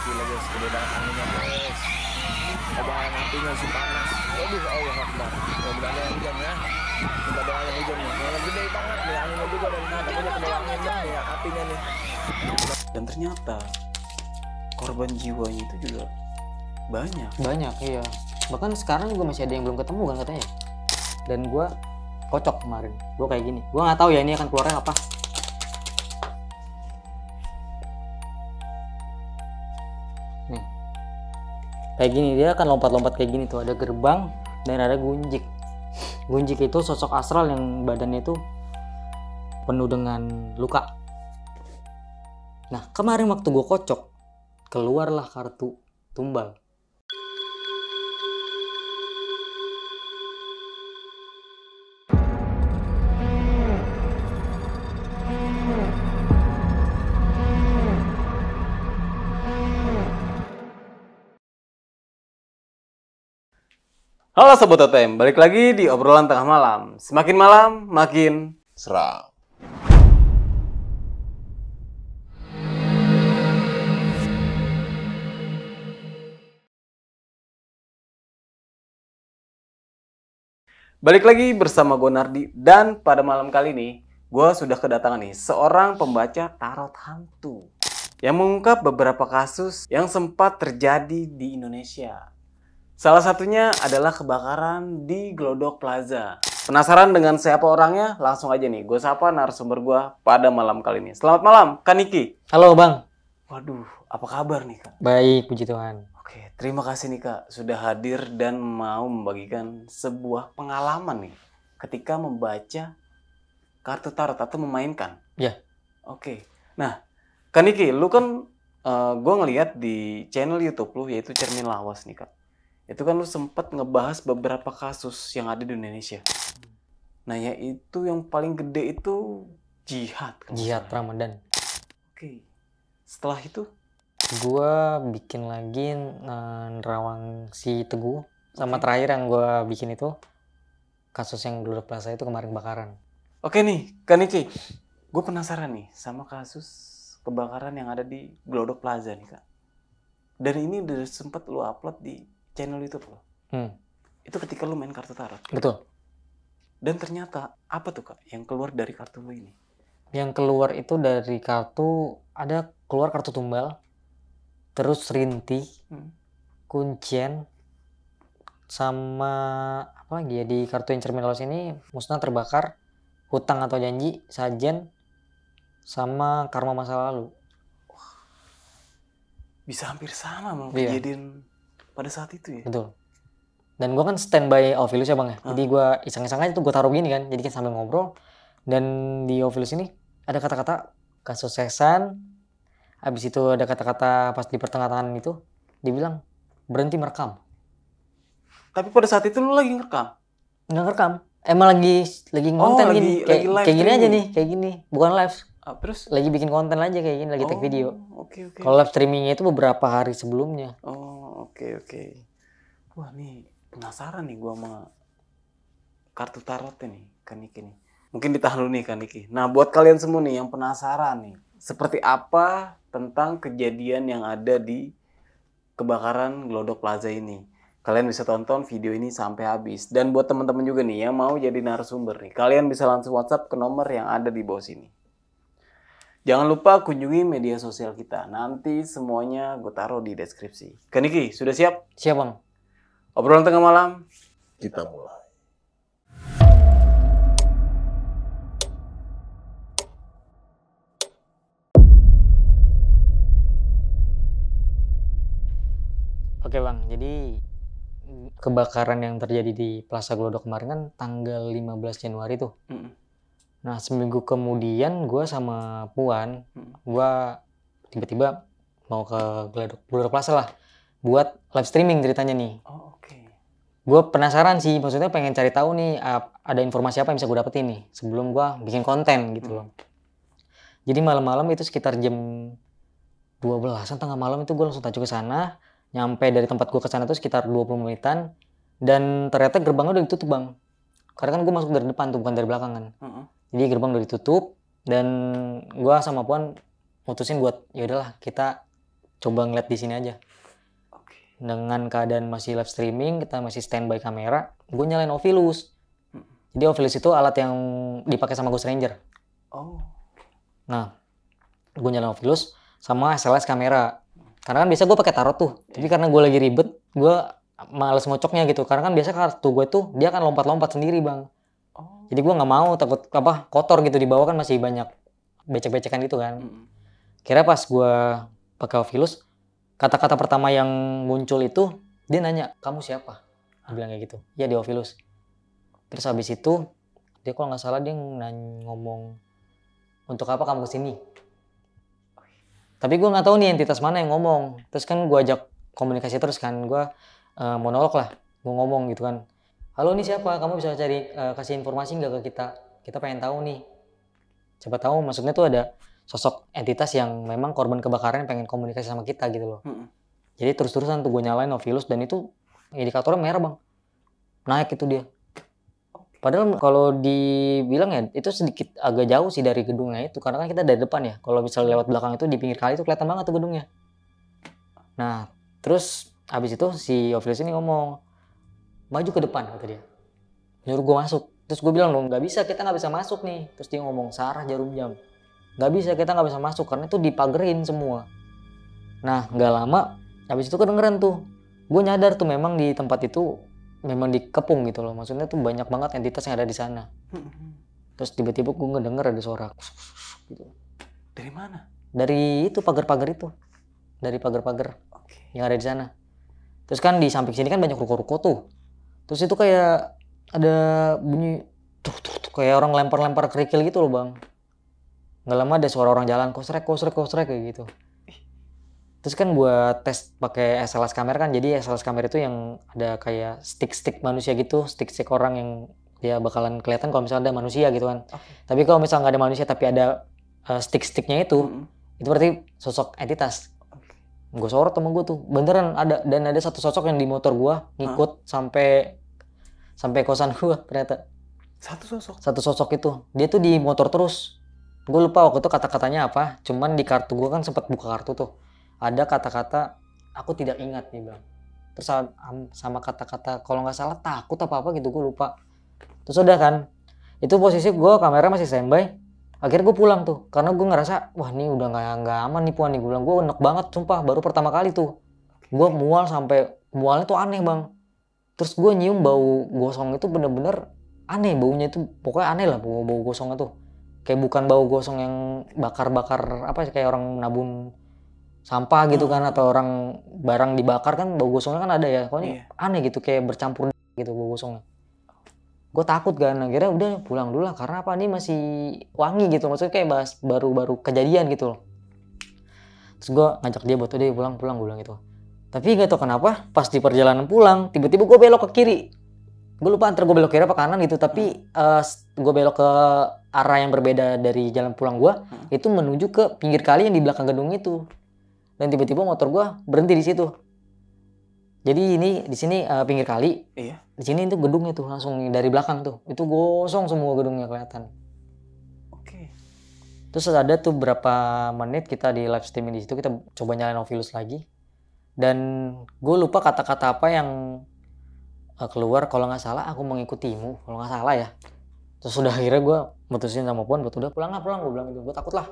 gila guys, gede banget anginnya guys. Kobaran apinya si panas. Waduh, Allah Akbar. Mudah-mudahan yang hujan ya. Minta doa yang hujan nih. Yang gede banget nih anginnya juga dari sana. Takutnya ke bawah angin nih ya, apinya nih. Dan ternyata korban jiwanya itu juga banyak. Banyak, iya. Bahkan sekarang juga masih ada yang belum ketemu kan katanya. Dan gue kocok kemarin. Gue kayak gini. Gue nggak tahu ya ini akan keluarnya apa. Nih. Kayak gini, dia akan lompat-lompat kayak gini tuh. Ada gerbang dan ada gunjik. Gunjik itu sosok astral yang badannya itu penuh dengan luka. Nah, kemarin waktu gue kocok, keluarlah kartu tumbal. Halo Sobat Totem, balik lagi di obrolan tengah malam. Semakin malam, makin Seram. balik lagi bersama gue Nardi. Dan pada malam kali ini, gue sudah kedatangan nih seorang pembaca tarot hantu yang mengungkap beberapa kasus yang sempat terjadi di Indonesia. Salah satunya adalah kebakaran di Glodok Plaza. Penasaran dengan siapa orangnya? Langsung aja nih, gue sapa narasumber gue pada malam kali ini. Selamat malam, Kak Niki. Halo Bang. Waduh, apa kabar nih Kak? Baik, puji Tuhan. Oke, terima kasih nih Kak sudah hadir dan mau membagikan sebuah pengalaman nih ketika membaca kartu tarot atau memainkan. Ya. Oke, nah Kak Niki, lu kan gue ngeliat di channel YouTube lu yaitu Cermin Lawas nih Kak. Itu kan lu sempet ngebahas beberapa kasus yang ada di Indonesia. Nah, yaitu yang paling gede itu jihad. Jihad Ramadan. Oke. Setelah itu? Gua bikin lagi nerawang si Teguh. Sama terakhir yang gua bikin itu kasus yang Glodok Plaza itu kemarin kebakaran. Oke nih, Kak Niki. Gue penasaran nih sama kasus kebakaran yang ada di Glodok Plaza nih Kak. Dan ini udah sempet lu upload di channel YouTube lo. Itu ketika lu main kartu tarot. Betul. Dan ternyata apa tuh Kak yang keluar dari kartu lu ini? Yang keluar itu dari kartu, ada keluar kartu tumbal, terus rinti, kuncen, sama apa lagi ya di kartu yang Cermin Lawas ini, musnah terbakar, hutang atau janji, sajen, sama karma masa lalu. Bisa hampir sama sama Iya. kejadian pada saat itu ya? Betul. Dan gue kan standby Ovilus ya Bang ya. Jadi gue iseng-iseng aja tuh gue taruh gini kan. Jadi kan sambil ngobrol. Dan di Ovilus ini ada kata-kata kesuksesan. Habis itu ada kata-kata pas di pertengahan itu. Dibilang berhenti merekam. Tapi pada saat itu lu lagi ngerekam? Nggak ngerekam. Emang lagi konten gini. lagi live Kayak gini aja streaming. nih. Kayak gini. Bukan live. Terus? Lagi bikin konten aja kayak gini. Lagi take video. Oke. Kalau live streamingnya itu beberapa hari sebelumnya. Oh, oke. Wah, nih penasaran nih gua sama kartu tarotnya nih, Kak Niki nih. Mungkin ditahan dulu nih, Kak Niki. Nah, buat kalian semua nih yang penasaran nih, seperti apa tentang kejadian yang ada di kebakaran Glodok Plaza ini, kalian bisa tonton video ini sampai habis. Dan buat teman-teman juga nih yang mau jadi narasumber nih, kalian bisa langsung WhatsApp ke nomor yang ada di bawah sini. Jangan lupa kunjungi media sosial kita. Nanti semuanya gue taruh di deskripsi. Kak Niki, sudah siap? Siap Bang? Obrolan tengah malam. Kita mulai. Oke Bang, jadi kebakaran yang terjadi di Plaza Glodok kemarin kan tanggal 15 Januari tuh. Nah, seminggu kemudian gue sama Puan, gue tiba-tiba mau ke Glodok Plaza lah buat live streaming ceritanya nih. Oh, oke. Gue penasaran sih, maksudnya pengen cari tahu nih ada informasi apa yang bisa gue dapetin nih sebelum gue bikin konten gitu loh. Jadi malam-malam itu sekitar jam 12-an tengah malam itu gue langsung tajuk ke sana. Nyampe dari tempat gue ke sana tuh sekitar 20 menitan. Dan ternyata gerbangnya udah ditutup Bang. Karena kan gue masuk dari depan tuh, bukan dari belakang kan. Jadi gerbang udah ditutup. Dan gue sama Puan mutusin buat ya udahlah kita coba ngeliat di sini aja. Oke. Dengan keadaan masih live streaming, kita masih standby kamera, gue nyalain Ovilus. Jadi Ovilus itu alat yang dipakai sama Ghost Ranger. Oh. Nah, gue nyalain Ovilus sama SLS kamera. Karena kan biasa gue pakai tarot tuh, tapi karena gue lagi ribet, gue males ngocoknya gitu. Karena kan biasa kartu gue tuh dia kan lompat-lompat sendiri bang. Oh. Jadi gue nggak mau takut kotor gitu, di bawah kan masih banyak becek-becekan gitu kan. Kira pas gue pakai Ovilus, kata-kata pertama yang muncul itu dia nanya, kamu siapa? Dia bilang kayak gitu. Iya di Ovilus. Terus habis itu dia kalau nggak salah dia ngomong, untuk apa kamu kesini? Tapi gue nggak tahu nih entitas mana yang ngomong. Terus kan gue ajak komunikasi terus kan, gue monolog lah, gue ngomong gitu kan. Halo, ini siapa? Kamu bisa cari kasih informasi nggak ke kita? Kita pengen tahu nih. Siapa tahu maksudnya tuh ada sosok entitas yang memang korban kebakaran yang pengen komunikasi sama kita gitu loh. Jadi terus-terusan tuh gue nyalain Ovilus dan itu indikatornya merah bang. Naik itu dia. Padahal kalau dibilang ya itu sedikit agak jauh sih dari gedungnya itu. Karena kan kita dari depan ya. Kalau misalnya lewat belakang itu di pinggir kali itu kelihatan banget tuh gedungnya. Nah terus abis itu si Ovilus ini ngomong, maju ke depan kata dia. Nyuruh gue masuk. Terus gue bilang, loh nggak bisa, kita nggak bisa masuk nih. Terus dia ngomong, Sarah Jarum Jam. Nggak bisa, kita nggak bisa masuk karena itu dipagerin semua. Nah nggak lama habis itu kedengeran tuh, gue nyadar tuh memang di tempat itu memang dikepung gitu loh, maksudnya tuh banyak banget entitas yang ada di sana. Terus tiba-tiba gue ngedenger ada suara gitu. Dari mana? Dari itu pagar-pagar itu, dari pagar-pagar yang ada di sana. Terus kan di samping sini kan banyak ruko-ruko tuh. Terus itu kayak ada bunyi tuh kayak orang lempar-lempar kerikil gitu loh bang. Nggak lama ada suara orang jalan kosrek kayak gitu. Terus kan buat tes pakai SLS kamera kan, jadi SLS kamera itu yang ada kayak stick manusia gitu, stick orang yang dia bakalan kelihatan kalau misalnya ada manusia gitu kan. Tapi kalau misalnya nggak ada manusia tapi ada sticknya itu berarti sosok entitas. Gue sorot sama gue tuh, beneran ada, dan ada satu sosok yang di motor gue ngikut sampai kosan gue ternyata. Satu sosok itu, dia tuh di motor terus. Gue lupa waktu itu kata-katanya apa, cuman di kartu gue kan sempat buka kartu tuh. Ada kata-kata, aku tidak ingat nih bang. Terus sama kata-kata, kalau nggak salah takut apa-apa gitu, gue lupa. Terus udah kan, itu posisi gue kamera masih standby. Akhirnya gue pulang tuh, karena gue ngerasa, wah ini udah nggak aman nih puan nih. Gue bilang, gue enak banget sumpah, baru pertama kali tuh. Gue mualnya tuh aneh bang. Terus gue nyium bau gosong itu bener-bener aneh, baunya itu pokoknya aneh lah bau gosongnya tuh. Kayak bukan bau gosong yang bakar-bakar apa kayak orang nabung sampah gitu kan, atau orang barang dibakar kan bau gosongnya kan ada ya. Pokoknya aneh gitu, kayak bercampur gitu bau gosongnya. Gue takut kan, akhirnya udah pulang dulu lah karena apa, ini masih wangi gitu, maksudnya kayak baru kejadian gitu loh. Terus gue ngajak dia buat udah pulang gue bilang gitu. Tapi gak tau kenapa pas di perjalanan pulang tiba-tiba gue belok ke kiri. Gue lupa antara gue belok kiri apa kanan gitu, tapi gue belok ke arah yang berbeda dari jalan pulang gue, itu menuju ke pinggir kali yang di belakang gedung itu. Dan tiba-tiba motor gue berhenti di situ. Jadi ini di sini pinggir kali. Iya. Di sini itu gedungnya tuh langsung dari belakang tuh. Itu gosong semua gedungnya kelihatan. Oke. Terus ada tuh berapa menit kita di live streaming di situ, kita coba nyalain Ovilus lagi. Dan gue lupa kata-kata apa yang keluar, kalau nggak salah aku mengikutimu, kalau nggak salah ya. Terus udah akhirnya gue mutusin sama Puan buat udah pulang gue bilang gitu, gue takut lah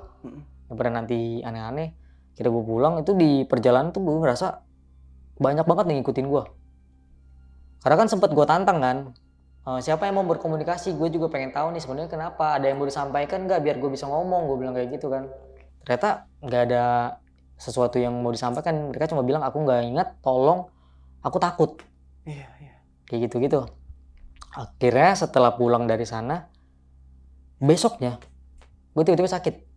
daripada nanti aneh-aneh. Kira gue pulang, itu di perjalanan tuh gue ngerasa banyak banget nih ngikutin gue. Karena kan sempet gue tantang kan, siapa yang mau berkomunikasi, gue juga pengen tahu nih sebenarnya kenapa, ada yang mau disampaikan nggak biar gue bisa ngomong, gue bilang kayak gitu kan. Ternyata nggak ada sesuatu yang mau disampaikan, mereka cuma bilang aku nggak ingat, tolong, aku takut. Iya. Kayak gitu-gitu. Akhirnya setelah pulang dari sana, besoknya gue tiba-tiba sakit.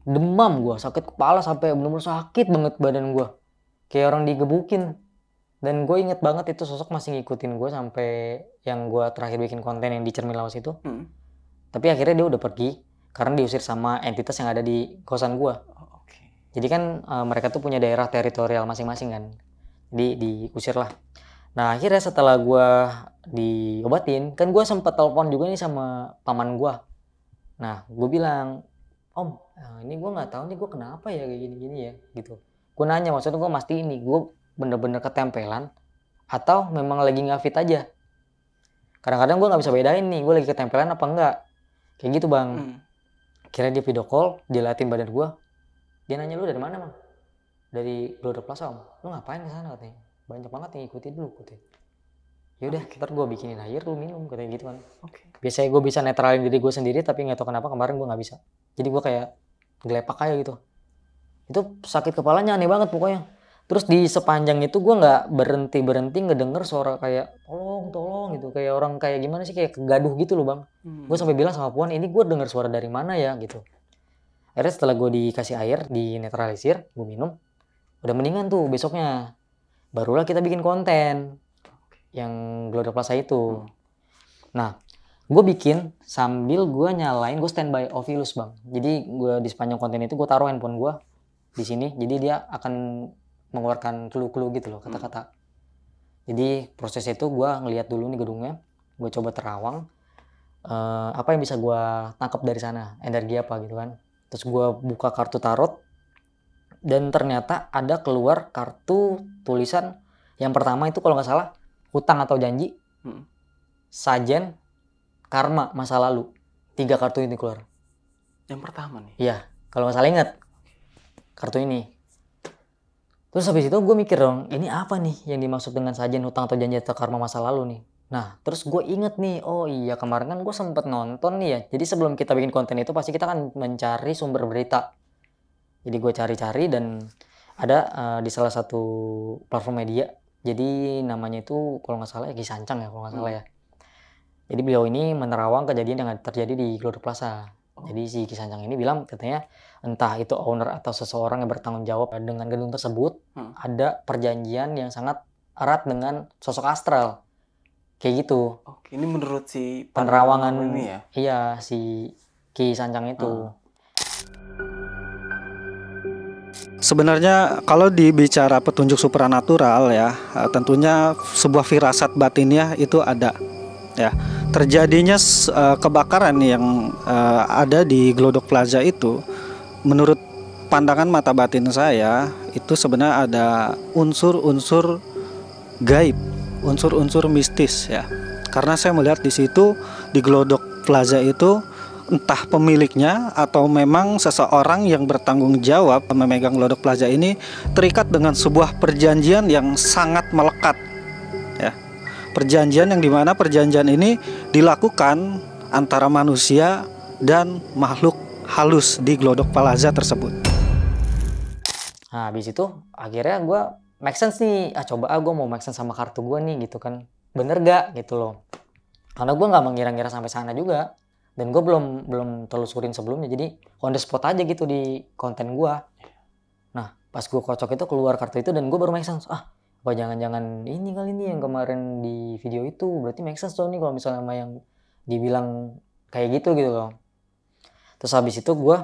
Demam gue, sakit kepala sampai bener-bener sakit banget badan gue. Kayak orang digebukin. Dan gue inget banget itu sosok masih ngikutin gue sampai yang gue terakhir bikin konten yang di Cermin Lawas itu. Tapi akhirnya dia udah pergi karena diusir sama entitas yang ada di kosan gue. Jadi kan mereka tuh punya daerah teritorial masing-masing kan. Jadi diusir lah. Nah akhirnya setelah gue diobatin, kan gue sempet telepon juga nih sama paman gue. Nah gue bilang, Om, ini gue nggak tahu nih gue kenapa ya kayak gini-gini ya gitu. Gue nanya, maksudnya gue mastiin nih, gue bener-bener ketempelan atau memang lagi nggak fit aja. Kadang-kadang gue nggak bisa bedain nih, gue lagi ketempelan apa enggak. Kayak gitu bang. Kira dia video call, dia liatin badan gue. Dia nanya, lu dari mana bang? Dari Glodok Plaza om. Lu ngapain kesana katanya? Banyak banget yang ikutin dulu katanya. Yaudah, ntar gue bikinin air, lu minum katanya gitu kan. Biasanya gue bisa netralin diri gue sendiri, tapi nggak tahu kenapa kemarin gue nggak bisa. Jadi gue kayak gelepak aja gitu. Itu sakit kepalanya aneh banget pokoknya. Terus di sepanjang itu gue nggak berhenti ngedenger suara kayak tolong gitu, kayak orang kayak gimana sih, kayak kegaduh gitu loh bang. Gue sampai bilang sama Puan, ini gue denger suara dari mana ya gitu. Akhirnya setelah gue dikasih air, dinetralisir, gue minum, udah mendingan tuh besoknya. Barulah kita bikin konten yang Glodok Plaza itu. Nah, gue bikin sambil gue nyalain, gue standby Ovilus bang. Jadi gue di sepanjang konten itu gue taruh handphone gue di sini. Jadi dia akan mengeluarkan clue-clue gitu loh, kata-kata. Jadi proses itu gue ngeliat dulu nih gedungnya, gue coba terawang. Apa yang bisa gue tangkap dari sana, energi apa gitu kan. Terus gue buka kartu tarot dan ternyata ada keluar kartu tulisan yang pertama itu kalau nggak salah hutang atau janji, sajen, karma, masa lalu. 3 kartu ini keluar. Yang pertama nih? Iya, kalau nggak salah ingat kartu ini. Terus habis itu gue mikir dong, ini apa nih yang dimaksud dengan sajen, hutang atau janji atau karma masa lalu nih. Nah, terus gue inget nih, oh iya kemarin kan gue sempet nonton nih ya. Jadi sebelum kita bikin konten itu pasti kita kan mencari sumber berita. Jadi gue cari-cari dan ada di salah satu platform media. Jadi namanya itu kalau nggak salah Ki Sancang ya kalau nggak salah ya. Jadi beliau ini menerawang kejadian yang terjadi di Glodok Plaza. Jadi si Ki Sancang ini bilang katanya entah itu owner atau seseorang yang bertanggung jawab dengan gedung tersebut ada perjanjian yang sangat erat dengan sosok astral. Kayak gitu. Oke, ini menurut si penerawangan ini ya? Iya, si Ki Sancang itu. Sebenarnya kalau dibicara petunjuk supranatural ya, tentunya sebuah firasat batinnya itu ada. Ya, terjadinya kebakaran yang ada di Glodok Plaza itu, menurut pandangan mata batin saya itu sebenarnya ada unsur-unsur gaib, unsur-unsur mistis ya. Karena saya melihat di situ di Glodok Plaza itu entah pemiliknya atau memang seseorang yang bertanggung jawab memegang Glodok Plaza ini terikat dengan sebuah perjanjian yang sangat melekat ya. Perjanjian yang dimana perjanjian ini dilakukan antara manusia dan makhluk halus di Glodok Plaza tersebut. Nah habis itu akhirnya gue make sense nih, coba gue mau make sense sama kartu gue nih gitu kan, bener gak gitu loh. Karena gue nggak mengira-ngira sampai sana juga. Dan gue belum telusurin sebelumnya, jadi on the spot aja gitu di konten gue. Nah pas gue kocok itu keluar kartu itu dan gue baru make sense, apa jangan-jangan ini kali ini yang kemarin di video itu, berarti make sense tuh nih kalau misalnya sama yang dibilang kayak gitu loh. Terus habis itu gue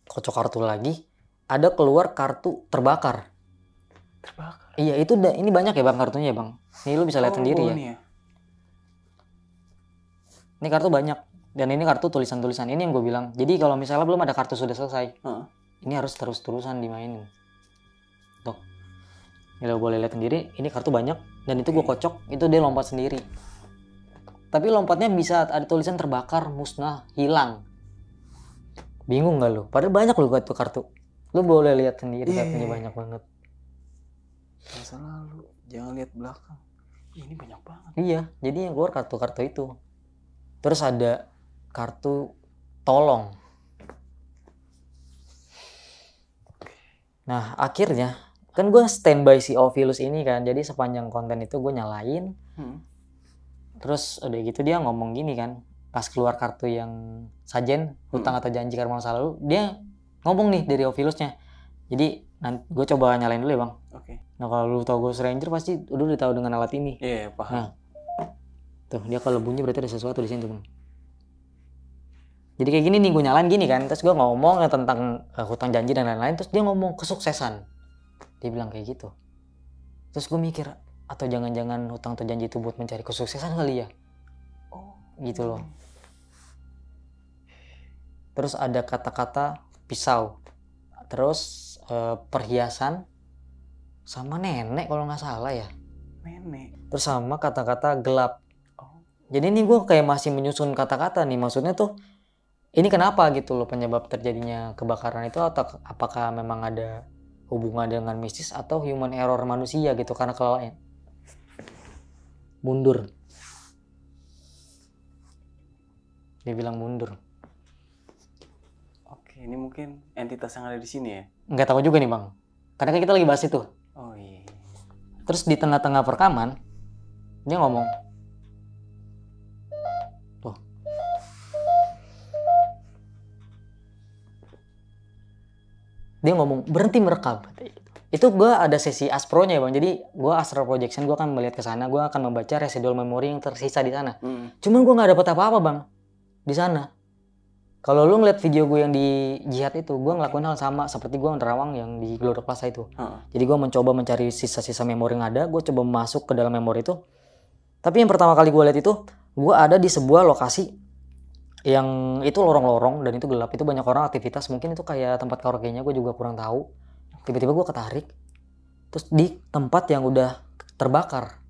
kocok kartu lagi, ada keluar kartu terbakar. Iya itu ini banyak ya bang kartunya ya bang. Ini lu bisa lihat sendiri ya. Ini kartu banyak. Dan ini kartu tulisan-tulisan, ini yang gue bilang. Jadi kalau misalnya belum ada kartu sudah selesai, ini harus terus-terusan dimainin. Tuh, ini lo boleh lihat sendiri, ini kartu banyak. Dan itu gue kocok, itu dia lompat sendiri. Tapi lompatnya bisa ada tulisan terbakar, musnah, hilang. Bingung gak lo? Padahal banyak lo kartu. Lo boleh lihat sendiri, kartunya banyak banget. Masa lalu, jangan lihat belakang. Ini banyak banget. Iya, jadi yang keluar kartu-kartu itu. Terus ada kartu tolong. Nah akhirnya kan gue standby si Ovilus ini kan, jadi sepanjang konten itu gue nyalain. Terus udah gitu dia ngomong gini kan, pas keluar kartu yang sajen, hutang atau janji karma masa lalu, dia ngomong nih dari Ovilusnya. Jadi gue coba nyalain dulu ya bang. Nah kalau lu tau Ghost Ranger pasti udah tahu dengan alat ini. Iya paham. Nah tuh dia kalau bunyi berarti ada sesuatu di sini tuh bang. Jadi kayak gini nih, gue nyalain gini kan, terus gue ngomong tentang hutang janji dan lain-lain, terus dia ngomong kesuksesan. Dia bilang kayak gitu. Terus gue mikir, atau jangan-jangan hutang atau janji itu buat mencari kesuksesan kali ya? Gitu loh. Terus ada kata-kata pisau. Terus perhiasan sama nenek kalau nggak salah ya. Nenek. Terus sama kata-kata gelap. Oh. Jadi ini gue kayak masih menyusun kata-kata nih. Maksudnya tuh ini kenapa gitu loh penyebab terjadinya kebakaran itu, atau apakah memang ada hubungan dengan mistis atau human error manusia gitu karena kelalaian. Mundur. Dia bilang mundur. Oke, ini mungkin entitas yang ada di sini ya. Nggak tahu juga nih bang. Karena kan kita lagi bahas itu. Oh iya. Terus di tengah-tengah perekaman dia ngomong, tuh, dia ngomong berhenti merekam. Itu gue ada sesi aspronya ya bang. Jadi gue astral projection, gue akan melihat ke sana, gue akan membaca residual memori yang tersisa di sana. Cuman gue nggak dapet apa-apa bang di sana. Kalau lu ngeliat video gue yang di jihad itu, gue ngelakuin hal sama seperti gue nerawang yang di Glodok Plaza itu. Jadi gue mencoba mencari sisa-sisa memori yang ada, gue coba masuk ke dalam memori itu. Tapi yang pertama kali gue lihat itu, gue ada di sebuah lokasi yang itu lorong-lorong dan itu gelap, itu banyak orang aktivitas, mungkin itu kayak tempat karaoke-nya, gue juga kurang tahu. Tiba-tiba gue ketarik, terus di tempat yang udah terbakar,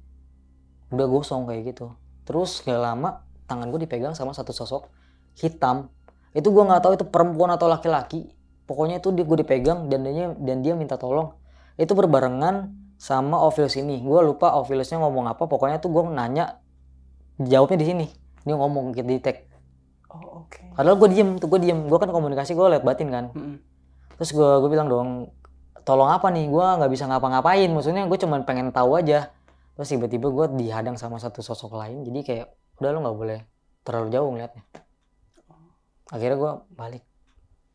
udah gosong kayak gitu. Terus gak lama tangan gue dipegang sama satu sosok hitam. Itu gue nggak tahu itu perempuan atau laki-laki. Pokoknya itu gue dipegang dan dia minta tolong. Itu berbarengan sama Ovilus ini. Gue lupa Ovilusnya ngomong apa. Pokoknya tuh gue nanya, jawabnya di sini. Dia ngomong gitu di tag. Oh oke. Padahal gue diem. Gue kan komunikasi, gue liat batin kan. Terus gue bilang dong, tolong apa nih? Gue nggak bisa ngapa-ngapain. Maksudnya gue cuma pengen tahu aja. Terus tiba-tiba gue dihadang sama satu sosok lain. Jadi kayak udah lo nggak boleh terlalu jauh ngeliatnya. Akhirnya gue balik.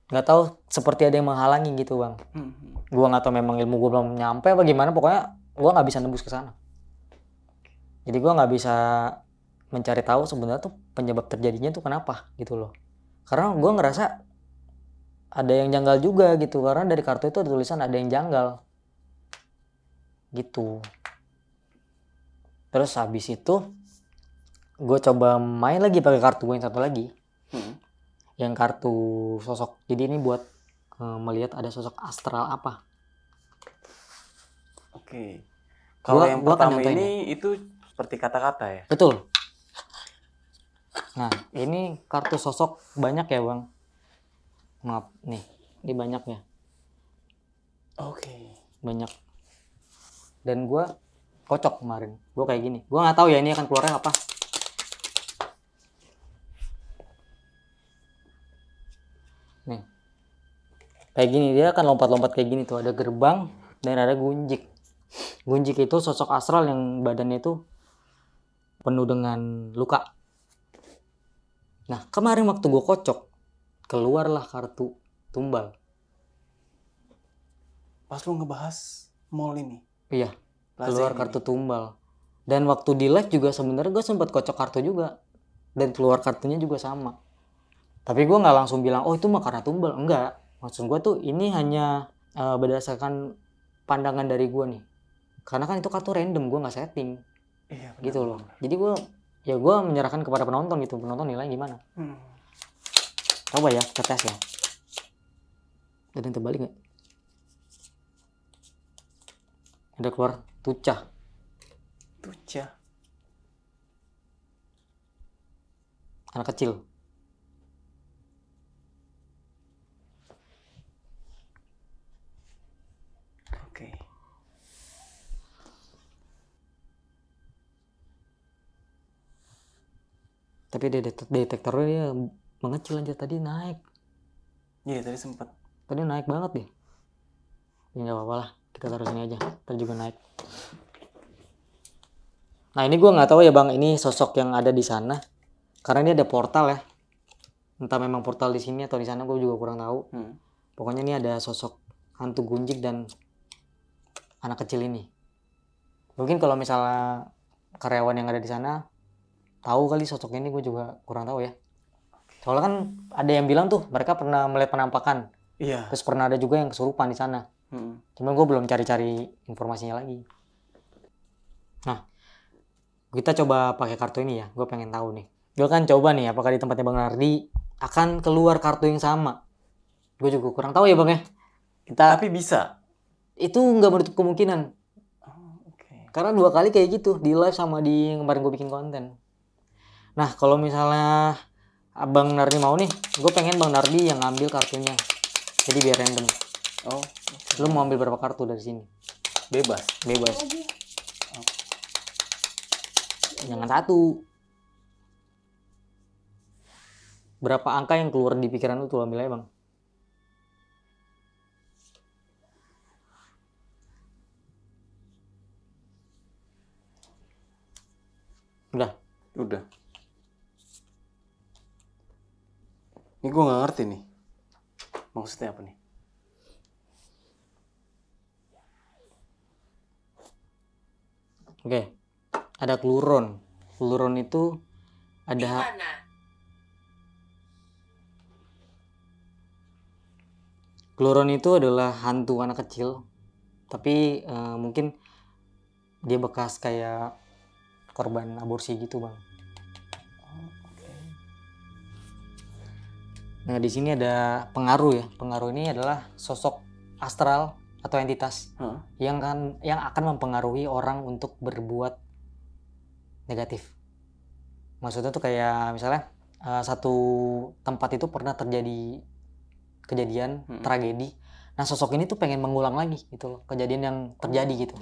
Nggak tahu seperti ada yang menghalangi gitu bang. Gue nggak tahu memang ilmu gue belum nyampe apa gimana. Pokoknya gue nggak bisa nembus ke sana. Jadi gue nggak bisa mencari tahu sebenarnya tuh penyebab terjadinya tuh kenapa gitu loh. Karena gue ngerasa ada yang janggal juga gitu. Karena dari kartu itu ada tulisan ada yang janggal. Gitu. Terus habis itu gue coba main lagi pakai kartu gue yang satu lagi. Yang kartu sosok. Jadi ini buat melihat ada sosok astral apa. Oke. Kalau yang pertama ini ya. itu seperti kata-kata ya? Betul. Nah, ini kartu sosok banyak ya, Bang. Maaf, nih. Ini banyak ya. Oke. Banyak. Dan gue kocok kemarin. Gue kayak gini. Gue nggak tahu ya ini akan keluarnya apa. Nih. Kayak gini, dia akan lompat-lompat kayak gini tuh. Ada gerbang dan ada gunjik. Gunjik itu sosok astral yang badannya itu penuh dengan luka. Nah, kemarin waktu gue kocok, keluarlah kartu tumbal. Pas lu ngebahas mall ini? Iya, Plaza keluar ini. kartu tumbal. Dan waktu di live juga sebenarnya gue sempat kocok kartu juga. Dan keluar kartunya juga sama. Tapi gue nggak langsung bilang, oh itu mah karena tumbal. Enggak. Maksud gue tuh ini hanya berdasarkan pandangan dari gue nih. Karena kan itu kartu random, gue nggak setting. Iya, benar. Gitu loh. Jadi gue menyerahkan kepada penonton gitu. Penonton nilai gimana. Coba ya, kita tes ya. Ada yang terbalik nggak? Ada keluar tucah. Tucah. Anak kecil. Oke. Tapi detektornya dia mengecil aja, tadi naik. Iya, tadi sempat. Tadi naik banget deh. Ya nggak apa-apa lah, kita taruh sini aja. Ntar juga naik. Nah ini gue nggak tahu ya bang, ini sosok yang ada di sana. Karena ini ada portal ya. Entah memang portal di sini atau di sana, gue juga kurang tahu. Pokoknya ini ada sosok hantu gunjik dan anak kecil ini. Mungkin kalau misalnya karyawan yang ada di sana tahu kali sosok ini, gue juga kurang tahu ya. Soalnya kan ada yang bilang tuh mereka pernah melihat penampakan. Iya. Terus pernah ada juga yang kesurupan di sana. Cuman gue belum cari-cari informasinya lagi. Nah, kita coba pakai kartu ini ya. Gue pengen tahu nih. Gue kan coba nih apakah di tempatnya Bang Nardi akan keluar kartu yang sama. Gue juga kurang tahu ya bang ya. Tapi bisa. Itu nggak menutup kemungkinan. Oke. Karena 2 kali kayak gitu, di live sama di yang kemarin gue bikin konten. Nah, kalau misalnya Abang Nardi mau nih, gue pengen Bang Nardi yang ngambil kartunya. Jadi biar random. Oh, Lu mau ambil berapa kartu dari sini? bebas. Bebas. Jangan satu. Berapa angka yang keluar di pikiran lu tuh ambil aja, Bang. Udah. Ini gue nggak ngerti nih. Maksudnya apa nih? Oke. Ada Kluron. Kluron itu ada Kluron itu adalah hantu anak kecil. Tapi mungkin dia bekas kayak korban aborsi gitu, Bang. Nah, di sini ada pengaruh ya. Pengaruh ini adalah sosok astral atau entitas yang akan mempengaruhi orang untuk berbuat negatif. Maksudnya tuh kayak misalnya satu tempat itu pernah terjadi kejadian tragedi. Nah, sosok ini tuh pengen mengulang lagi gitu loh, kejadian yang terjadi gitu.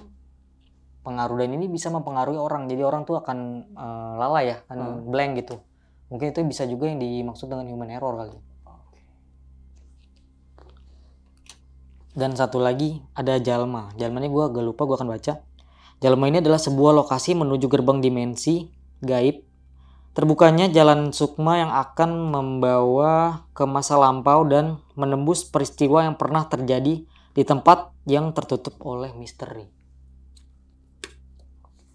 Pengaruh, dan ini bisa mempengaruhi orang. Jadi orang tuh akan lalai ya, akan blank gitu. Mungkin itu bisa juga yang dimaksud dengan human error kali. Dan satu lagi ada Jalma. Jalma ini gue agak lupa, gue akan baca. Jalma ini adalah sebuah lokasi menuju gerbang dimensi gaib. Terbukanya jalan sukma yang akan membawa ke masa lampau dan menembus peristiwa yang pernah terjadi di tempat yang tertutup oleh misteri.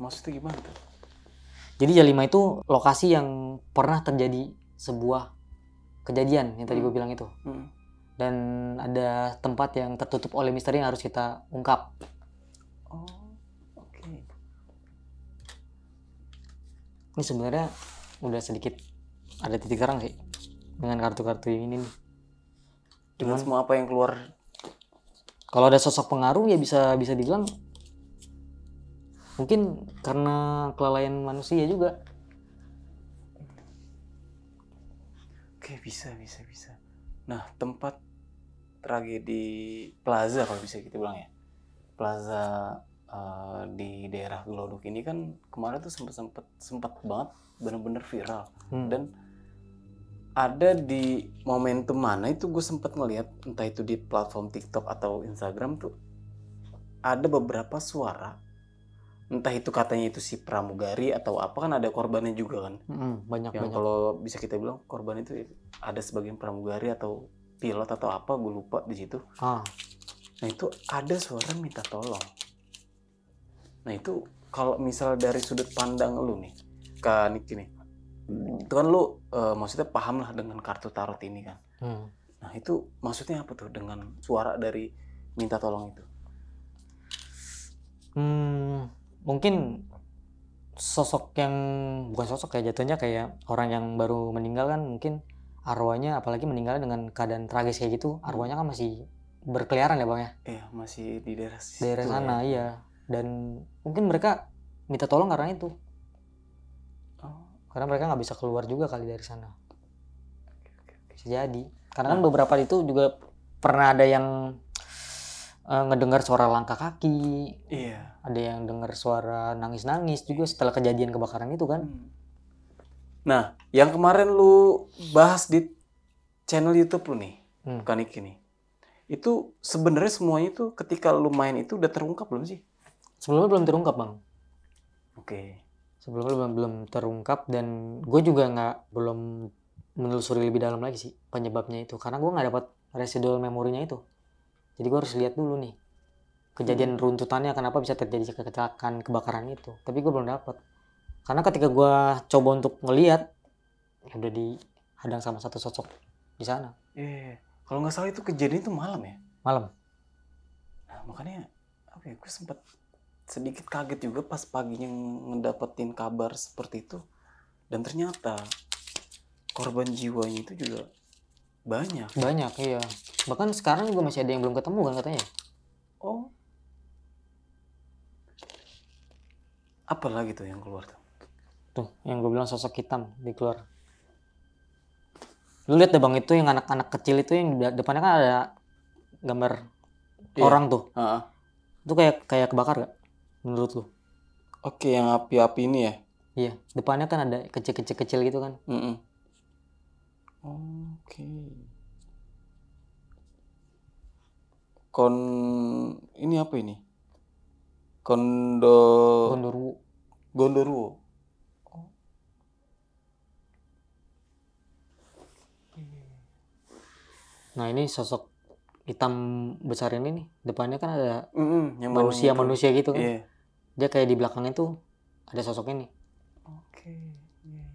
Maksudnya gimana tuh? Jadi Jalma itu lokasi yang pernah terjadi sebuah kejadian yang tadi gue bilang itu. Dan ada tempat yang tertutup oleh misteri yang harus kita ungkap. Oh, oke. Ini sebenarnya udah sedikit ada titik terang sih dengan kartu-kartu yang ini nih. Dengan semua apa yang keluar. Kalau ada sosok pengaruh ya bisa dibilang mungkin karena kelalaian manusia juga. Oke, bisa. Nah, tempat tragedi Plaza kalau bisa kita bilang ya. Plaza di daerah Glodok ini kan kemarin tuh sempat banget bener-bener viral. Dan ada di momentum mana itu gue sempat ngeliat, entah itu di platform TikTok atau Instagram tuh ada beberapa suara, entah itu katanya itu si pramugari atau apa, kan ada korbannya juga kan. Banyak. Kalau bisa kita bilang korban itu ada sebagian pramugari atau pilot atau apa, gue lupa di situ. Nah itu ada suara minta tolong. Nah itu kalau misal dari sudut pandang lu nih, Kak Niki nih, itu kan lu maksudnya paham lah dengan kartu tarot ini kan. Nah itu maksudnya apa tuh dengan suara dari minta tolong itu? Mungkin sosok yang bukan sosok kayak jatuhnya kayak orang yang baru meninggal kan, mungkin arwahnya apalagi meninggal dengan keadaan tragis kayak gitu, arwahnya kan masih berkeliaran ya Bang ya. Iya, masih di daerah sana ya. Iya. Dan mungkin mereka minta tolong karena itu. Karena mereka nggak bisa keluar juga kali dari sana. Bisa jadi. Karena kan beberapa itu juga pernah ada yang ngedengar suara langkah kaki. Iya. Ada yang dengar suara nangis-nangis juga setelah kejadian kebakaran itu kan. Nah, yang kemarin lu bahas di channel YouTube lu nih, bukan Niki nih. Itu sebenarnya semuanya itu ketika lu main itu udah terungkap belum sih? Sebelumnya belum terungkap, Bang. Oke. Sebelumnya belum terungkap, dan gue juga belum menelusuri lebih dalam lagi sih penyebabnya itu, karena gue nggak dapat residual memorinya itu. Jadi gue harus lihat dulu nih kejadian runtutannya kenapa bisa terjadi kecelakaan kebakaran itu. Tapi gue belum dapat, karena ketika gue coba untuk ngelihat ya udah dihadang sama satu sosok di sana. Kalau nggak salah itu kejadian itu malam ya? Malam. Nah, makanya gue sempat sedikit kaget juga pas paginya ngedapetin kabar seperti itu. Dan ternyata korban jiwanya itu juga Banyak. Banyak, iya. Bahkan sekarang juga masih ada yang belum ketemu kan katanya. Oh. Apa lagi tuh yang keluar tuh? Tuh, yang gue bilang sosok hitam di keluar. Lu lihat deh bang, itu yang anak-anak kecil itu yang di depannya kan ada gambar orang tuh. Heeh. Itu kayak kebakar gak? Menurut lu? Oke, yang api-api ini ya. Iya, depannya kan ada kecil-kecil gitu kan. Mm-mm. Oke. Ini apa ini? Gondoruo. Gondoruo. Nah ini sosok hitam besar ini nih. Depannya kan ada Yang baru muncul. manusia gitu kan. Iya. Dia kayak di belakangnya tuh ada sosok ini. Oke. Iya.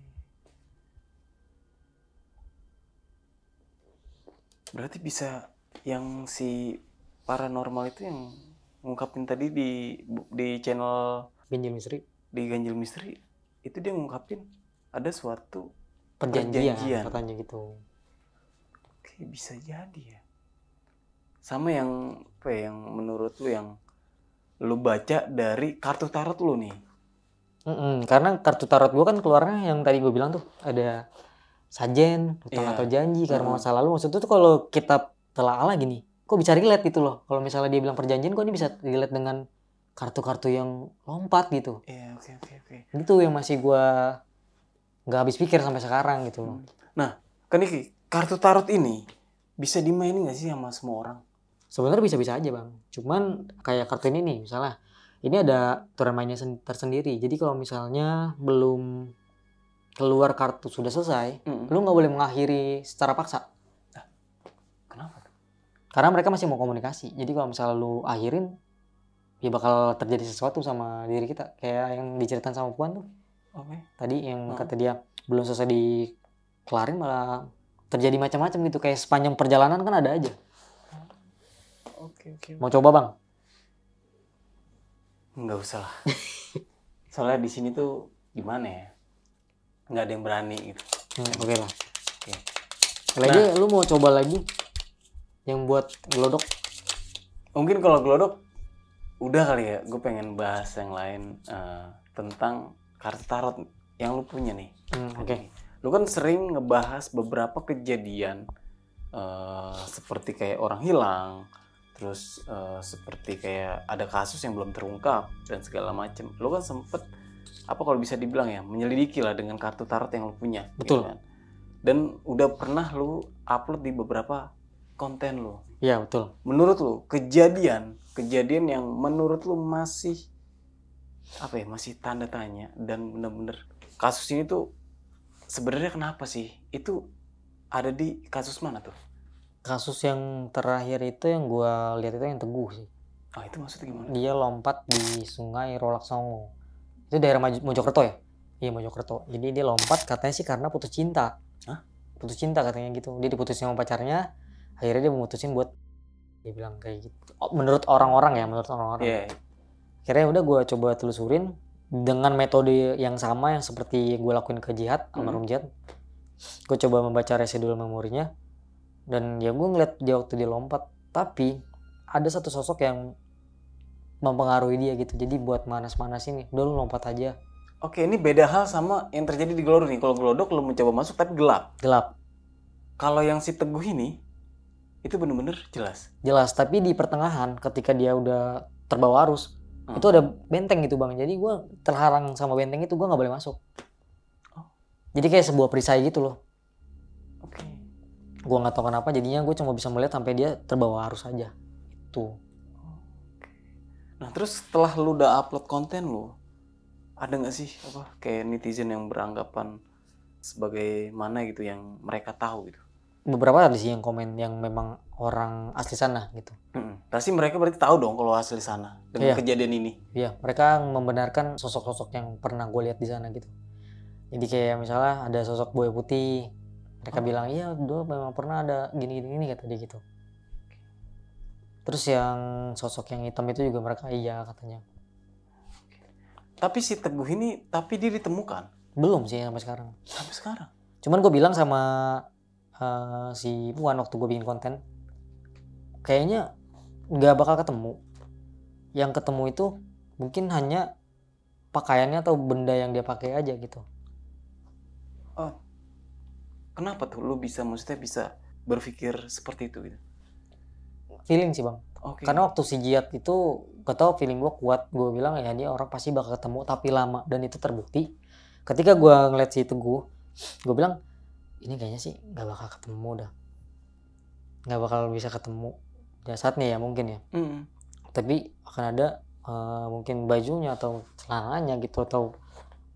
Berarti bisa yang si paranormal itu yang ngungkapin tadi di channel Ganjil misteri. di Ganjil Misteri itu dia ngungkapin ada suatu Perjanjian Perjanjian. katanya gitu. Oke, bisa jadi ya. Sama yang apa ya, yang menurut lu yang lu baca dari kartu tarot lu nih. Karena kartu tarot gua kan keluarnya yang tadi gue bilang tuh ada sajen, hutang Iya. atau janji, karma masa lalu. Maksud tuh kalau kita telaah gini, kok bisa relate gitu loh. Kalau misalnya dia bilang perjanjian, kok ini bisa relate dengan kartu-kartu yang lompat gitu. Iya, oke. Itu yang masih gua nggak habis pikir sampai sekarang gitu loh. Nah, kan Iki, kartu tarot ini bisa dimainin nggak sih sama semua orang? Sebenarnya bisa-bisa aja bang. Cuman kayak kartu ini nih, misalnya ini ada aturan mainnya tersendiri. Jadi kalau misalnya belum keluar kartu sudah selesai, lu nggak boleh mengakhiri secara paksa. Kenapa tuh? Karena mereka masih mau komunikasi. Jadi kalau misalnya lu akhirin, ya bakal terjadi sesuatu sama diri kita. Kayak yang diceritain sama Puan tuh. Oke. Tadi yang kata dia belum selesai dikelarin malah terjadi macam-macam gitu. Kayak sepanjang perjalanan kan ada aja. Oke. Mau coba bang? Nggak usah lah. Soalnya di sini tuh gimana ya? Nggak ada yang berani gitu. Oke lah. Oke. Lagi lu mau coba lagi yang buat glodok? Mungkin kalau glodok udah kali ya. Gue pengen bahas yang lain tentang kartu tarot yang lu punya nih. Oke. Lu kan sering ngebahas beberapa kejadian seperti kayak orang hilang, terus seperti kayak ada kasus yang belum terungkap dan segala macem. Lu kan sempet apa kalau bisa dibilang ya menyelidiki lah dengan kartu tarot yang lu punya. Betul. Gitu kan. Dan udah pernah lu upload di beberapa konten lu. Iya betul. Menurut lu kejadian yang menurut lu masih apa ya, masih tanda tanya dan bener-bener kasus ini tuh sebenarnya kenapa sih? Itu ada di kasus mana tuh? Kasus yang terakhir itu yang gua lihat itu yang Teguh sih. Ah, itu maksudnya gimana? Dia lompat di Sungai Rolak-Songo. Itu daerah Mojokerto ya? Iya Mojokerto. Jadi dia lompat katanya sih karena putus cinta. Hah? Putus cinta katanya gitu. Dia diputusin sama pacarnya. Akhirnya dia memutusin buat dia bilang kayak gitu. Menurut orang-orang ya, menurut orang-orang. Iya. Akhirnya udah gue coba telusurin dengan metode yang sama yang seperti gue lakuin ke Jihad, almarhum Jihad. Gue coba membaca residue memorinya dan ya gue ngeliat dia waktu dia lompat. Tapi ada satu sosok yang mempengaruhi dia gitu. Jadi buat manas-manas ini, udah lu lompat aja. Oke, ini beda hal sama yang terjadi di Glodok nih. Kalau Glodok lu mencoba masuk tapi gelap. Gelap. Kalau yang si Teguh ini itu bener-bener jelas. Jelas, tapi di pertengahan ketika dia udah terbawa arus, itu ada benteng gitu bang. Jadi gue terhalang sama benteng itu, gue nggak boleh masuk. Jadi kayak sebuah perisai gitu loh. Oke. Gue nggak tahu kenapa, jadinya gue cuma bisa melihat sampai dia terbawa arus aja. Itu. Nah, terus setelah lu udah upload konten lu, ada nggak sih apa kayak netizen yang beranggapan sebagai mana gitu yang mereka tahu gitu? Beberapa ada sih yang komen yang memang orang asli sana gitu. Pasti mereka berarti tahu dong kalau asli sana dengan kejadian ini. Iya, mereka membenarkan sosok-sosok yang pernah gue lihat di sana gitu. Jadi kayak misalnya ada sosok buaya putih, mereka bilang iya dulu memang pernah ada gini-gini kata dia gitu. Terus yang sosok yang hitam itu juga mereka iya katanya. Tapi si Teguh ini, tapi dia ditemukan? Belum sih sampai sekarang. Sampai sekarang? Cuman gue bilang sama si Puan waktu gue bikin konten, kayaknya nggak bakal ketemu. Yang ketemu itu mungkin hanya pakaiannya atau benda yang dia pakai aja gitu. Oh, kenapa tuh lu maksudnya bisa berpikir seperti itu gitu? Feeling sih bang. Oke. Karena waktu si Jihad itu, gak tau feeling gue kuat. Gue bilang ya dia orang pasti bakal ketemu, tapi lama. Dan itu terbukti. Ketika gue ngeliat si Teguh, gue bilang, ini kayaknya sih gak bakal ketemu dah. Gak bakal bisa ketemu jasadnya ya mungkin ya. Tapi akan ada mungkin bajunya atau celananya gitu, atau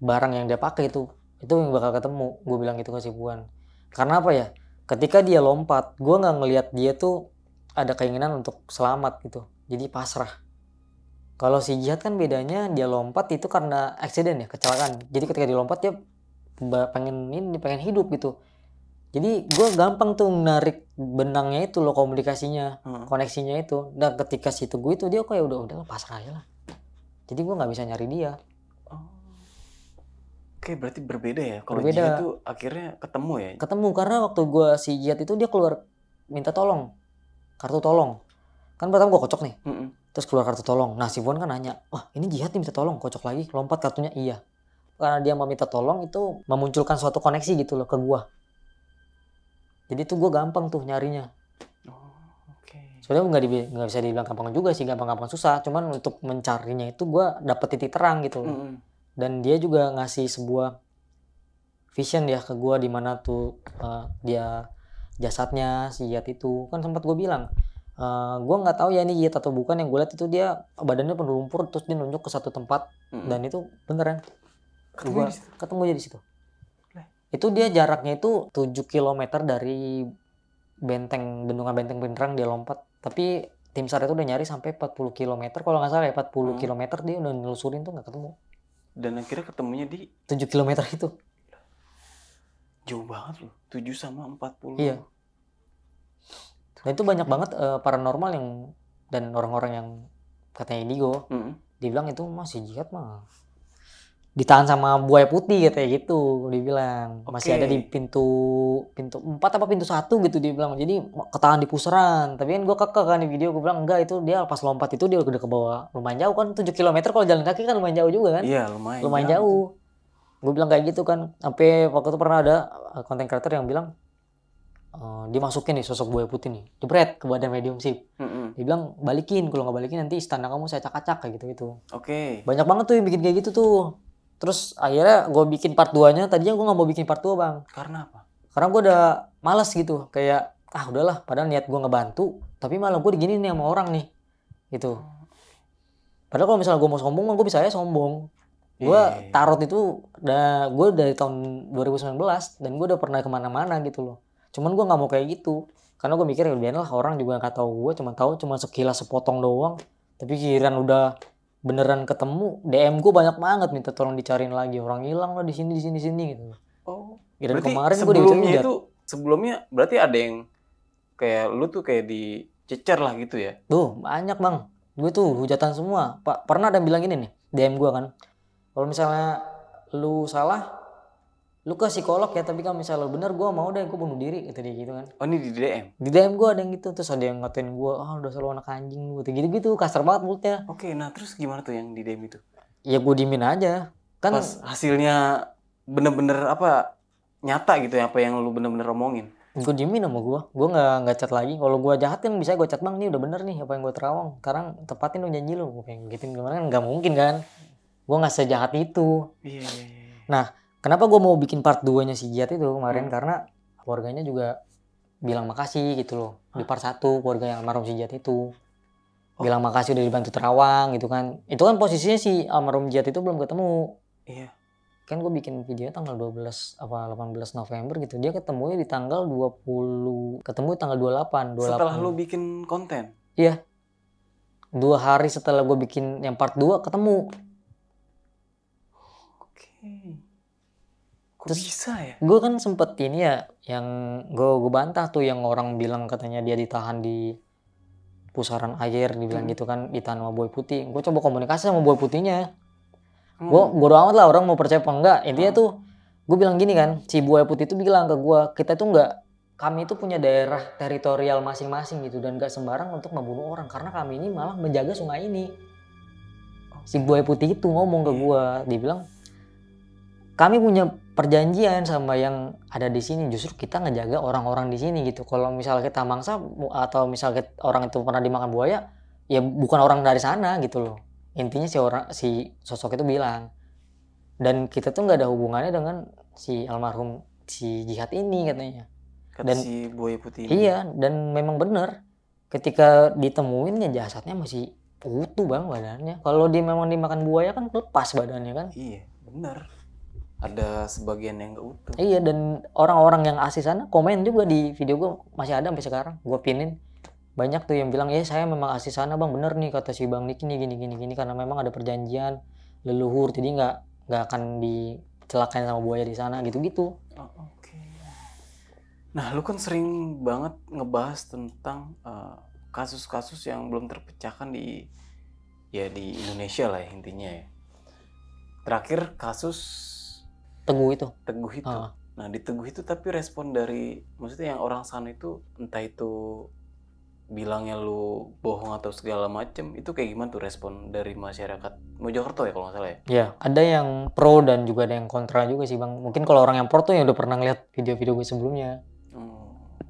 barang yang dia pakai itu yang bakal ketemu. Gue bilang gitu ke si Puan. Karena apa ya? Ketika dia lompat, gue gak ngeliat dia tuh ada keinginan untuk selamat gitu, jadi pasrah. Kalau si Jihad kan bedanya, dia lompat itu karena accident ya, kecelakaan. Jadi ketika dia lompat dia pengen hidup gitu. Jadi gue gampang tuh narik benangnya itu loh, komunikasinya, koneksinya itu. Dan ketika si Teguh itu dia kayak udah pasrah aja lah. Jadi gue nggak bisa nyari dia. Oke, berarti berbeda ya. Kalau Berbeda. Jihad tuh akhirnya ketemu ya. Ketemu karena waktu gue si Jihad itu dia keluar minta tolong. Kartu tolong. Kan pertama gue kocok nih. Terus keluar kartu tolong. Nah si Puan kan nanya, wah ini Jihad nih minta tolong, kocok lagi, lompat kartunya. Iya. Karena dia mau minta tolong itu memunculkan suatu koneksi gitu loh ke gue. Jadi tuh gue gampang tuh nyarinya. Sebenarnya nggak bisa dibilang gampang juga sih, gampang-gampang susah. Cuman untuk mencarinya itu gue dapet titik terang gitu loh. Dan dia juga ngasih sebuah vision ya ke gue, di mana tuh dia jasadnya si Jihad itu. Kan sempat gue bilang, gue nggak tahu ya ini Jihad atau bukan. Yang gue lihat itu dia badannya penuh lumpur, terus dia nunjuk ke satu tempat. Dan itu beneran ketemu aja di situ. Itu dia jaraknya itu 7 km dari bendungan Benteng Pinrang dia lompat. Tapi tim SAR itu udah nyari sampai 40 km kalau nggak salah ya, 40 km dia udah nelusurin tuh nggak ketemu. Dan akhirnya ketemunya di 7 km itu. Jauh banget loh, 7 sama 40. Iya. Dan itu banyak banget paranormal yang, dan orang-orang yang katanya indigo, dibilang itu masih Jihad mah ditahan sama buaya putih katanya gitu, dibilang. Masih ada di pintu 4 apa pintu 1 gitu dibilang. Jadi ketahan di puseran. Tapi kan gue kekeh kan di video, gue bilang enggak, itu dia pas lompat itu dia udah ke bawah lumayan jauh kan, 7 km kalau jalan kaki kan lumayan jauh juga kan. Iya, lumayan jauh. Gue bilang kayak gitu kan. Sampai waktu itu pernah ada konten creator yang bilang dimasukin nih sosok buaya putih nih, jebret ke badan medium ship. Dia bilang balikin, kalau nggak balikin nanti istana kamu saya acak-acak kayak gitu. Banyak banget tuh yang bikin kayak gitu tuh. Terus akhirnya gue bikin part 2-nya. Tadinya gue gak mau bikin part 2 bang. Karena apa? Karena gue udah males gitu. Kayak udahlah, padahal niat gue ngebantu, tapi malah gue diginiin nih sama orang nih gitu. Padahal kalau misalnya gue mau sombong, gue bisa aja sombong. Gue tarot itu gue dari tahun 2019 dan gue udah pernah kemana-mana gitu loh. Cuman gue gak mau kayak gitu. Karena gue mikir ya biarlah, orang juga gak tahu gue, cuma sekilas sepotong doang. Tapi kirain udah beneran ketemu, DM gue banyak banget minta tolong dicariin lagi, orang hilang lah di sini gitu. Dan kemarin gue sebelumnya sebelumnya berarti ada yang kayak lu tuh kayak dicecer lah gitu ya? Tuh banyak bang, gue tuh hujatan semua. Pernah ada yang bilang gini nih, DM gue kan, kalau misalnya lu salah, lu ke psikolog ya, tapi kalau misalnya lu bener, gue mau deh, gue bunuh diri, kata dia gitu kan. Oh ini di DM? Di DM gue ada yang gitu, terus ada yang ngatain gue, udah selalu anak anjing, gitu, kasar banget mulutnya. Oke, nah terus gimana tuh yang di DM itu? Ya gue diemin aja. Kan pas hasilnya bener-bener nyata gitu ya, apa yang lu bener-bener omongin? Gue diemin sama gue nggak chat lagi. Kalau gue jahat kan bisa gue chat, bang nih udah bener nih apa yang gue terawang, sekarang tepatin dong janji lu. Gue pengen gituin gimana kan, nggak mungkin kan. Gue nggak sejahat itu. Iya. Nah, kenapa gue mau bikin part 2-nya si Jihad itu kemarin, karena keluarganya juga bilang makasih gitu loh. Di part 1 keluarga yang almarhum si Jihad itu bilang makasih udah dibantu terawang gitu kan. Itu kan posisinya si almarhum Jihad itu belum ketemu. Iya. Kan gue bikin video tanggal 12 apa 18 November gitu. Dia ketemunya di tanggal 20, ketemu di tanggal 28. Setelah lu bikin konten? Iya. 2 hari setelah gue bikin yang part 2 ketemu. Oke. Terus bisa ya? Gue kan sempet ini ya, yang gue bantah tuh yang orang bilang katanya dia ditahan di pusaran air, dibilang gitu kan, ditahan sama buaya putih. Gue coba komunikasi sama buaya putihnya. Gue bodo amat lah orang mau percaya apa enggak. Intinya tuh gue bilang gini kan, si buaya putih itu bilang ke gue, kita tuh kami itu punya daerah teritorial masing-masing gitu dan gak sembarang untuk membunuh orang karena kami ini malah menjaga sungai ini. Si buaya putih itu ngomong ke gua, dia bilang kami punya perjanjian sama yang ada di sini, justru kita ngejaga orang-orang di sini gitu. Kalau misal kita mangsa atau misal orang itu pernah dimakan buaya, ya bukan orang dari sana gitu loh. Intinya si sosok itu bilang. Dan kita tuh nggak ada hubungannya dengan si almarhum si Jihad ini katanya. Kata Dan si buaya putih ini. iya, dan memang bener. Ketika ditemuin ya jasadnya masih utuh bang badannya. Kalau dia memang dimakan buaya kan lepas badannya kan. Iya, bener. Ada sebagian yang nggak utuh. Iya, dan orang-orang yang asli sana komen juga di video gue masih ada sampai sekarang. Gue pinin banyak tuh yang bilang ya saya memang asli sana bang, bener nih kata si bang Niki nih gini karena memang ada perjanjian leluhur jadi nggak akan dicelakain sama buaya di sana gitu-gitu. Oh, oke. Nah, lu kan sering banget ngebahas tentang kasus-kasus yang belum terpecahkan di Indonesia lah ya, intinya ya. Terakhir kasus Teguh itu. Teguh itu. Nah, di Teguh itu tapi respon dari maksudnya yang orang sana itu entah itu bilangnya lu bohong atau segala macem, itu kayak gimana tuh respon dari masyarakat Mojokerto ya kalau nggak salah ya? Ya, ada yang pro dan juga ada yang kontra juga sih bang. Mungkin kalau orang yang pro tuh yang udah pernah ngeliat video-video gue sebelumnya.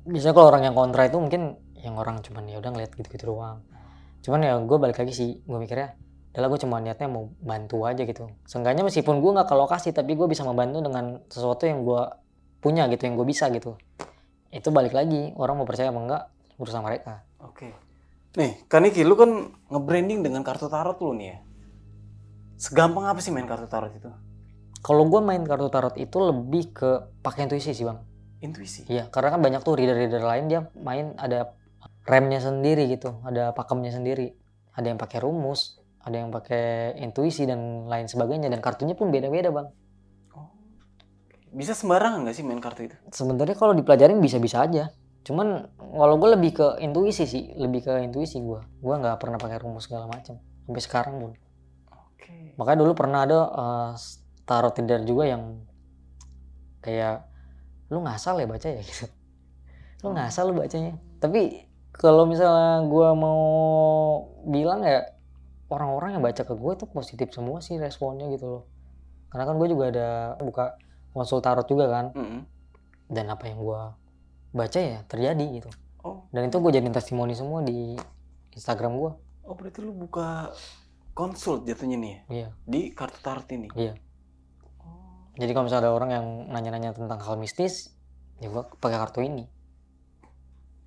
Biasanya kalau orang yang kontra itu mungkin yang orang cuman ya udah ngeliat gitu-gitu doang. Cuman ya gue balik lagi sih, gue mikirnya adalah gue cuma niatnya mau bantu aja gitu. Seenggaknya meskipun gue nggak ke lokasi tapi gue bisa membantu dengan sesuatu yang gue punya gitu, yang gue bisa gitu. Itu balik lagi, orang mau percaya apa enggak urusan mereka. Oke. Nih, Kaniki, lu kan nge-branding dengan kartu tarot lu nih ya. Segampang apa sih main kartu tarot itu? Kalau gue main kartu tarot itu lebih ke pakai intuisi sih bang. Intuisi? Iya, karena kan banyak tuh reader-reader lain dia main ada remnya sendiri gitu, ada pakemnya sendiri. Ada yang pakai rumus, ada yang pakai intuisi dan lain sebagainya, dan kartunya pun beda-beda bang. Oh. Bisa sembarangan nggak sih main kartu itu? Sebenarnya kalau dipelajarin bisa-bisa aja. Cuman kalau gue lebih ke intuisi sih, lebih ke intuisi gue. Gue nggak pernah pakai rumus segala macam sampai sekarang pun. Oke. Makanya dulu pernah ada tarot reader juga yang kayak lu ngasal ya baca ya gitu. Lu ngasal lu bacanya. Tapi kalau misalnya gue mau bilang ya orang-orang yang baca ke gue itu positif semua sih responnya gitu loh. Karena kan gue juga ada buka konsul tarot juga kan. Dan apa yang gue baca ya terjadi gitu. Oh. Dan itu gue jadiin testimoni semua di Instagram gue. Oh, berarti lu buka konsul jatuhnya nih ya? Iya. Di kartu tarot ini? Iya. Jadi kalau misalnya ada orang yang nanya-nanya tentang hal mistis, ya gue pakai kartu ini.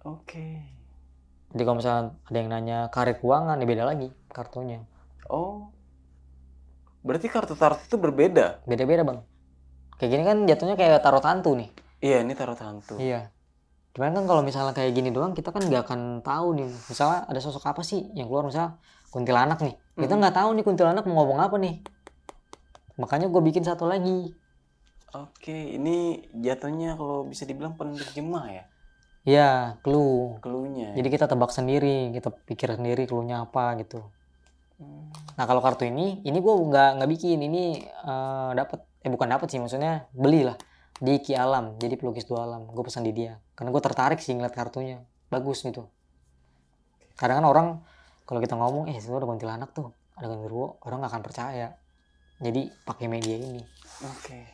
Oke. Jadi kalau misalnya ada yang nanya karir keuangan, ya beda lagi kartunya. Oh. Berarti kartu tarot itu berbeda? Beda-beda bang. Kayak gini kan jatuhnya kayak tarot hantu nih. Iya, ini tarot hantu. Iya. Cuman kan kalau misalnya kayak gini doang, kita kan nggak akan tahu nih. Misalnya ada sosok apa sih yang keluar, misalnya kuntilanak nih. Kita nggak tahu nih kuntilanak mau ngomong apa nih. Makanya gue bikin satu lagi. Oke, ini jatuhnya kalau bisa dibilang penerjemah ya? Iya, clue. Cluenya. Jadi kita tebak sendiri, kita pikir sendiri cluenya apa gitu. Nah kalau kartu ini gue nggak bikin. Ini bukan dapat sih, maksudnya belilah di Ki Alam, jadi pelukis dua alam. Gue pesan di dia karena gue tertarik sih ngeliat kartunya, bagus gitu. Kadang kan orang kalau kita ngomong itu ada kuntilanak tuh, ada genderuwo, orang nggak akan percaya. Jadi pakai media ini. Oke.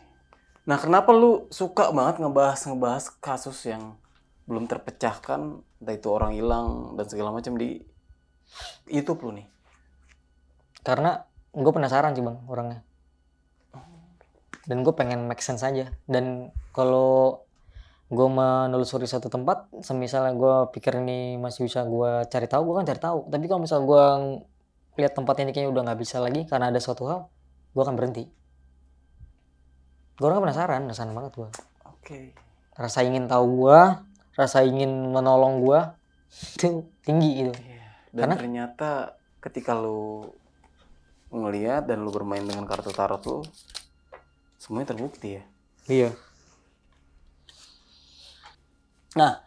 Nah, kenapa lu suka banget ngebahas kasus yang belum terpecahkan, entah itu orang hilang dan segala macam di YouTube lu nih? Karena gue penasaran sih bang orangnya. Dan gue pengen make sense aja. Dan kalau gue menelusuri satu tempat, semisalnya gue pikir ini masih bisa gue cari tahu, gue kan cari tahu. Tapi kalau misal gue lihat tempat ini kayaknya udah nggak bisa lagi karena ada suatu hal, gue akan berhenti. Gue orang penasaran banget gue. Oke. Rasa ingin tahu gue, rasa ingin menolong gue itu tinggi gitu. Dan karena ternyata ketika lu ngelihat dan lu bermain dengan kartu tarot lu, semuanya terbukti ya. Iya. Nah,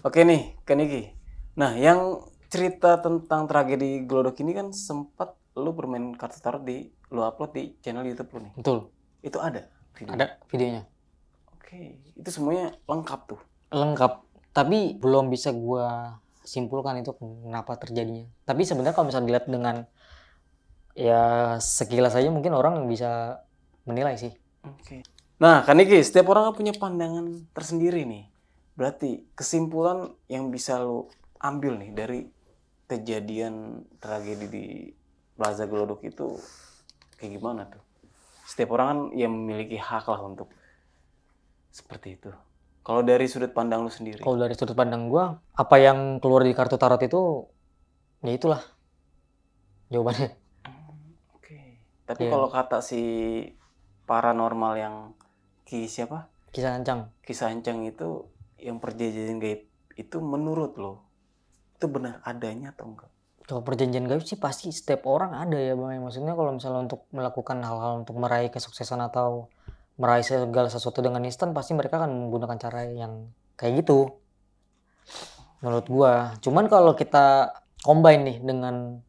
oke nih, Kaniki. Nah, yang cerita tentang tragedi Glodok ini kan sempat lu bermain kartu tarot lu upload di channel YouTube lu nih. Betul. Itu ada video? Ada videonya. Oke, itu semuanya lengkap tuh. lengkap, tapi belum bisa gua simpulkan itu kenapa terjadinya. Tapi sebenarnya kalau misalnya dilihat dengan ya sekilas aja mungkin orang bisa menilai sih. Oke. Nah, kan Niki, setiap orang kan punya pandangan tersendiri nih. Berarti kesimpulan yang bisa lo ambil nih dari kejadian tragedi di Plaza Glodok itu kayak gimana tuh? Setiap orang kan yang memiliki hak lah untuk seperti itu. Kalau dari sudut pandang lu sendiri. Kalau dari sudut pandang gua, apa yang keluar di kartu tarot itu ya itulah jawabannya. Oke. Tapi Iya. kalau kata si paranormal yang siapa? Kisah Ancang. Kisah Ancang itu yang perjanjian gaib itu menurut lo itu benar adanya atau enggak? Kalau perjanjian gaib sih pasti setiap orang ada ya Bang. Maksudnya kalau misalnya untuk melakukan hal-hal untuk meraih kesuksesan atau meraih segala sesuatu dengan instan, pasti mereka akan menggunakan cara yang kayak gitu. Menurut gua. Cuman kalau kita combine nih dengan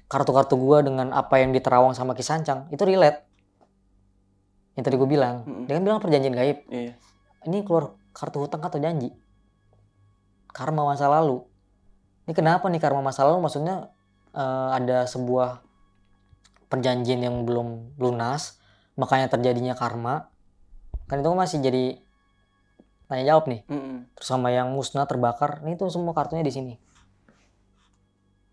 kartu-kartu gua dengan apa yang diterawang sama Kisah Ancang, itu relate. Yang tadi gua bilang. Dia kan bilang perjanjian gaib. Iya. Ini keluar kartu hutang atau janji. Karma masa lalu. Ini kenapa nih karma masa lalu? Maksudnya ada sebuah perjanjian yang belum lunas, makanya terjadinya karma. Kan itu masih jadi tanya jawab nih. Terus sama yang musnah terbakar, ini tuh semua kartunya di sini.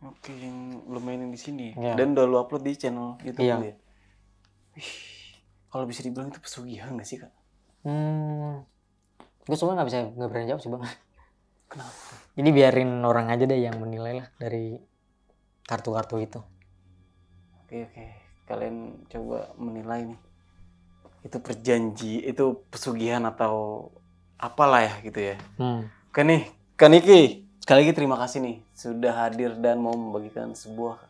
Oke, yang lu mainin di sini. Iya. Dan udah lu upload di channel YouTube Iya. lu ya. Wih, kalau bisa dibilang itu pesugihan gak sih, Kak? Gue sebenarnya nggak berani jawab sih Bang. Kenapa? Jadi biarin orang aja deh yang menilai lah dari kartu-kartu itu. Oke. Kalian coba menilai nih. Itu itu pesugihan atau apalah ya gitu ya. Oke nih, Kak Niki, sekali lagi terima kasih nih sudah hadir dan mau membagikan sebuah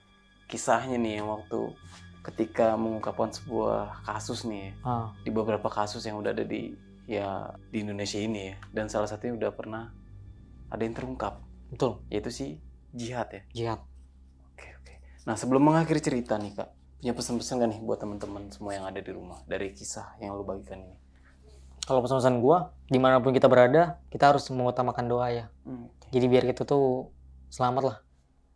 kisahnya nih yang waktu ketika mengungkapkan sebuah kasus nih ya, di beberapa kasus yang udah ada di Indonesia ini ya, dan salah satunya udah pernah ada yang terungkap. Betul. Yaitu si jihad ya. Jihad. Oke. Nah sebelum mengakhiri cerita nih Kak, punya pesan-pesan gak nih buat teman-teman semua yang ada di rumah dari kisah yang lu bagikan ini? Kalau pesan-pesan gua, dimanapun kita berada, kita harus mengutamakan doa ya. Jadi biar kita tuh selamat lah,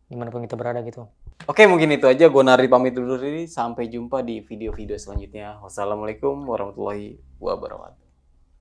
dimanapun kita berada gitu. Oke, mungkin itu aja. Gue Nari pamit dulu diri. Sampai jumpa di video-video selanjutnya. Wassalamualaikum warahmatullahi wabarakatuh.